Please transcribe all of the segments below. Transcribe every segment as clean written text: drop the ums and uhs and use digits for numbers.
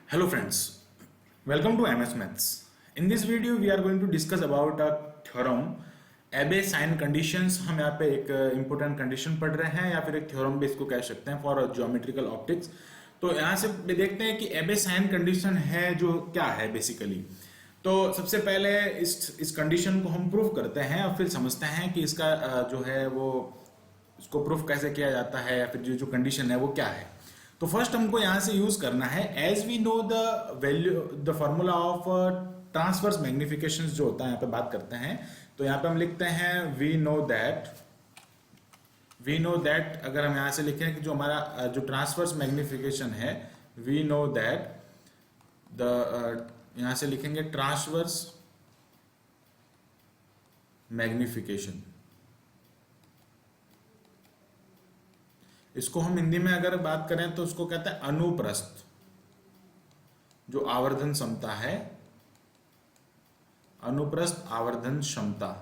Hello friends, welcome to MS Maths. In this video we are going to discuss about a theorem एबे sign conditions. हम यहाँ पे एक important condition पढ़ रहे हैं या फिर एक थ्योरम भी इसको कह सकते हैं फॉर ज्योमेट्रिकल ऑप्टिक्स। तो यहाँ से देखते हैं कि एबे साइन कंडीशन है जो क्या है बेसिकली। तो सबसे पहले इस कंडीशन को हम प्रूव करते हैं और फिर समझते हैं कि इसका जो है वो इसको प्रूफ कैसे किया जाता है या फिर जो कंडीशन है वो क्या है। तो फर्स्ट हमको यहां से यूज करना है as we know the value the formula of transverse magnification जो होता है यहाँ पे बात करते हैं। तो यहाँ पे हम लिखते हैं वी नो दैट अगर हम यहां से लिखें कि जो हमारा जो ट्रांसवर्स मैग्निफिकेशन है वी नो दैट द यहां से लिखेंगे ट्रांसवर्स मैग्निफिकेशन। इसको हम हिंदी में अगर बात करें तो उसको कहते हैं अनुप्रस्थ जो आवर्धन क्षमता है, अनुप्रस्थ आवर्धन क्षमता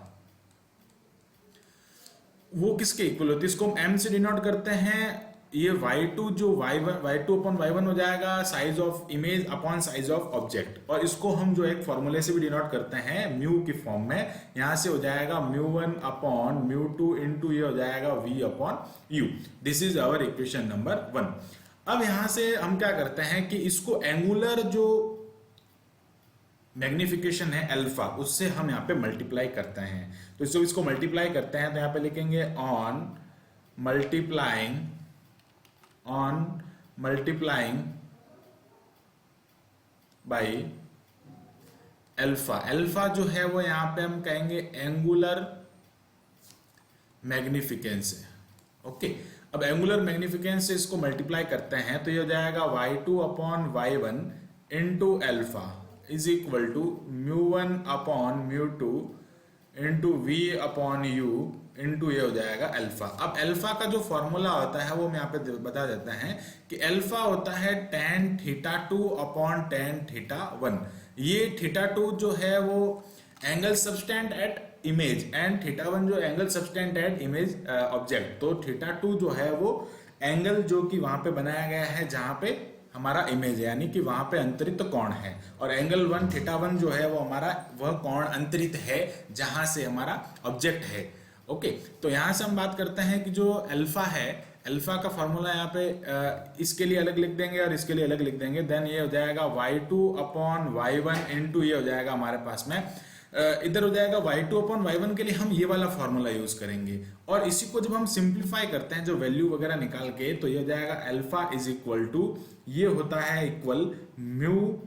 वो किसके इक्वल होती है। इसको हम m से डिनोट करते हैं। ये y2 जो y2 अपॉन y1 हो जाएगा size of image upon size of object, और इसको हम जो एक फॉर्मूले से भी डिनोट करते हैं म्यू की फॉर्म में। यहां से हो जाएगा μ1 अपॉन μ2 इंटू ये हो जाएगा v upon u। This is our equation number 1। अब यहां से हम क्या करते हैं कि इसको एंगुलर जो मैग्निफिकेशन है अल्फा उससे हम यहाँ पे मल्टीप्लाई करते हैं। तो इसको मल्टीप्लाई करते हैं तो यहाँ पे लिखेंगे on multiplying by alpha. Alpha जो है वो यहाँ पे हम कहेंगे एंगुलर मैग्निफिकेंस है। ओके, अब एंगुलर मैग्निफिकेंस से इसको मल्टीप्लाई करते हैं तो ये हो जाएगा y2 upon y1 into alpha is equal to μ1 upon μ2 into v upon u into ये हो जाएगा अल्फा। अब अल्फा का जो फॉर्मूला होता है वो हम यहाँ पे बता देते हैं कि अल्फा होता है tan θ2 अपॉन tan θ1। ये θ2 जो है वो angle subtend at image and θ1 जो angle subtend at image object. तो θ2 जो है वो एंगल जो कि वहां पे बनाया गया है जहां पे हमारा इमेज है, यानी कि वहां पे अंतरित कोण है, और एंगल 1 θ1 जो है वो हमारा वह कोण अंतरित है जहां से हमारा ऑब्जेक्ट है। ओके, तो यहां से हम बात करते हैं कि जो अल्फा है, अल्फा का फॉर्मूला यहाँ पे इसके लिए अलग लिख देंगे और इसके लिए अलग लिख देंगे। देन ये हो जाएगा y2 अपॉन y1 इंटू ये हो जाएगा हमारे पास में इधर हो जाएगा y2 अपॉन y1 के लिए हम ये वाला फॉर्मूला यूज करेंगे, और इसी को जब हम सिंप्लीफाई करते हैं जो वैल्यू वगैरह निकाल के तो ये हो जाएगा अल्फा इज इक्वल टू ये होता है इक्वल म्यू,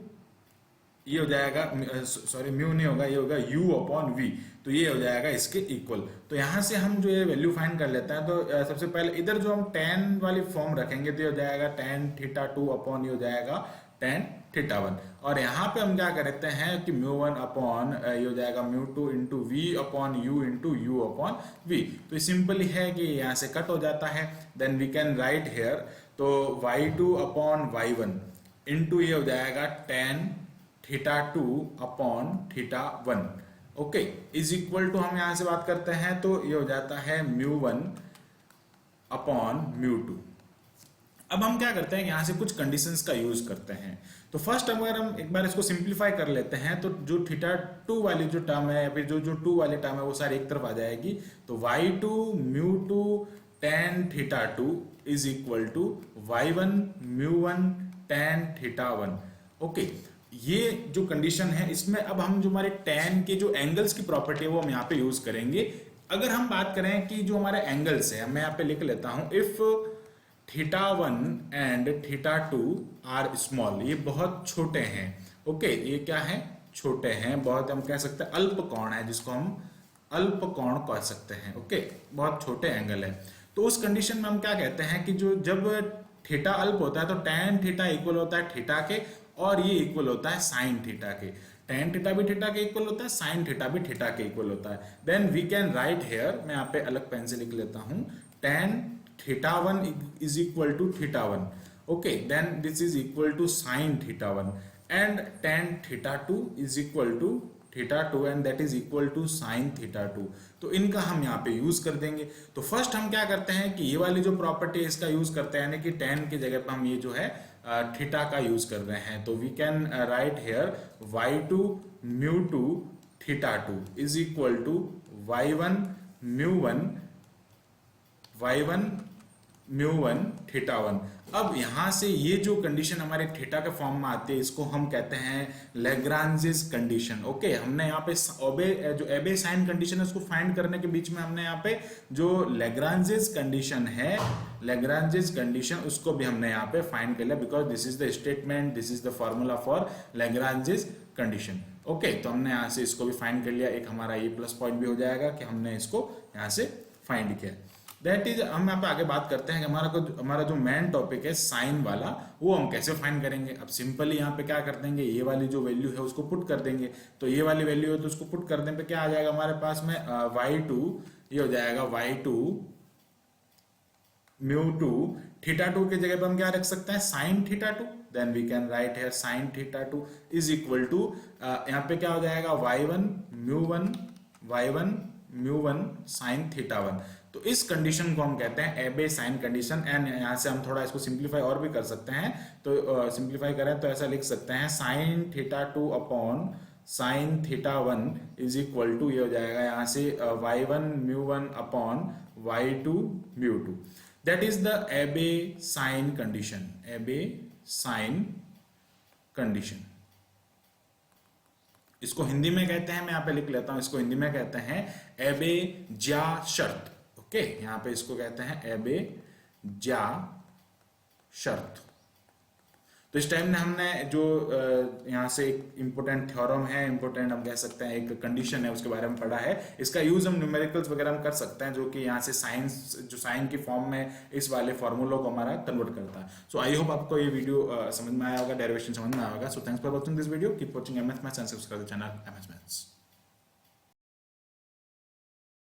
ये हो जाएगा सॉरी म्यू नहीं होगा, ये होगा u अपॉन v। तो ये हो जाएगा इसके इक्वल। तो यहां से हम जो ये वैल्यू फाइंड कर लेते हैं तो सबसे पहले इधर जो हम tan वाली फॉर्म रखेंगे तो ये हो जाएगा tan θ2 अपॉन ये हो जाएगा tan θ1, और यहाँ पे हम क्या करते हैं कि μ1 अपॉन ये हो जाएगा μ2 into v upon u into u upon v। तो सिंपल है कि यहाँ से कट हो जाता है। Then we can write here तो y2 अपॉन y1 इंटू ये हो जाएगा tan θ2 upon θ1। Okay, is equal to हम यहां से बात करते हैं तो ये हो जाता है μ1 अपॉन μ2। अब हम क्या करते हैं यहां से कुछ कंडीशंस का यूज करते हैं। तो फर्स्ट अगर हम एक बार इसको सिंप्लीफाई कर लेते हैं तो जो θ2 वाली जो टर्म है या फिर जो 2 वाली टर्म है वो सारी एक तरफ आ जाएगी। तो y2 μ2 tan θ2 is equal to y1 μ1 tan θ1। Okay, ये जो कंडीशन है इसमें अब हम जो हमारे tan के जो एंगल्स की प्रॉपर्टी है वो हम यहाँ पे यूज करेंगे। अगर हम बात करें कि जो हमारे एंगल्स है मैं यहाँ पे लिख लेता हूं इफ θ1 एंड θ2 आर स्मॉल, ये बहुत छोटे हैं। ओके, ये क्या है, छोटे हैं, बहुत हम कह सकते हैं अल्प कोण है जिसको हम अल्प कोण कह सकते हैं। ओके, बहुत छोटे एंगल है। तो उस कंडीशन में हम क्या कहते हैं कि जो जब थीटा अल्प होता है तो tan थीटा इक्वल होता है थीटा के, और ये इक्वल होता है साइन थीटा के। tan थीटा भी थीटा के इक्वल होता है, साइन थीटा भी थीटा के इक्वल होता है। Then we can write here, मैं यहाँ पे अलग पेन से लिख लेता हूं, tan θ1 is equal to θ1। Okay, then this is equal to sine θ1 and tan θ2 is equal to θ2 and that is equal to sine θ2। तो इनका हम यहाँ पे यूज कर देंगे। तो फर्स्ट हम क्या करते हैं कि ये वाली जो प्रॉपर्टी है इसका यूज करते हैं, यानी कि tan की जगह पर हम ये जो है थीटा का यूज कर रहे हैं, तो we can write here y2 μ2 θ2 is equal to y1 μ1 θ1। अब यहां से ये जो कंडीशन हमारे थीटा के फॉर्म में आती है इसको हम कहते हैं लैग्रांजेस कंडीशन। ओके, हमने यहाँ पे जो एबे साइन कंडीशन है उसको फाइंड करने के बीच में हमने यहाँ पे जो लैग्रांजेस कंडीशन है, लैग्रांजेस कंडीशन उसको भी हमने यहाँ पे फाइंड कर लिया, because this is the statement, this is the formula for Lagrange's condition. Okay, तो हमने यहाँ से इसको भी फाइंड कर लिया, एक हमारा ये प्लस पॉइंट भी हो जाएगा कि हमने इसको यहाँ से फाइंड किया। दैट इज, हम यहाँ पे आगे बात करते हैं कि हमारा जो मेन टॉपिक है साइन वाला, वो हम कैसे फाइंड करेंगे। अब सिंपली यहाँ पे क्या कर देंगे, ये वाली जो वैल्यू है उसको पुट कर देंगे, तो ये वाली वैल्यू है तो उसको पुट कर देने पे क्या आ जाएगा हमारे पास में y2, ये हो जाएगा y2 μ2 θ2 की जगह पे हम क्या रख सकते हैं sin θ2, then we can write here sin θ2 is equal to यहाँ पे क्या हो जाएगा y1 μ1 sin θ1। तो इस कंडीशन को हम कहते हैं एबे साइन कंडीशन। एंड यहाँ से हम थोड़ा इसको सिंप्लीफाई और भी कर सकते हैं, तो सिंप्लीफाई करें तो ऐसा लिख सकते हैं sin θ2 upon sin θ1 is equal to, ये हो जाएगा यहाँ से y1 μ1 upon y2 μ2। That is the Abbe sine condition, Abbe sine condition. इसको हिंदी में कहते हैं, मैं यहाँ पे लिख लेता हूं, इसको हिंदी में कहते हैं एबे ज्या शर्त। ओके, यहां पे इसको कहते हैं एबे ज्या शर्त। तो इस टाइम में हमने जो यहां से एक इंपोर्टेंट थ्योरम है, इंपोर्टेंट हम कह सकते हैं एक कंडीशन है, उसके बारे में पढ़ा है। इसका यूज हम न्यूमेरिकल्स वगैरह में कर सकते हैं, जो कि यहाँ से साइंस जो साइन की फॉर्म में इस वाले फॉर्मूलों को हमारा कन्वर्ट करता है। सो आई होप आपको ये वीडियो समझ में आया होगा, डेरिवेशन समझ में आया होगा। So thanks for watching this video, keep watching MS maths and subscribe the channel MS maths.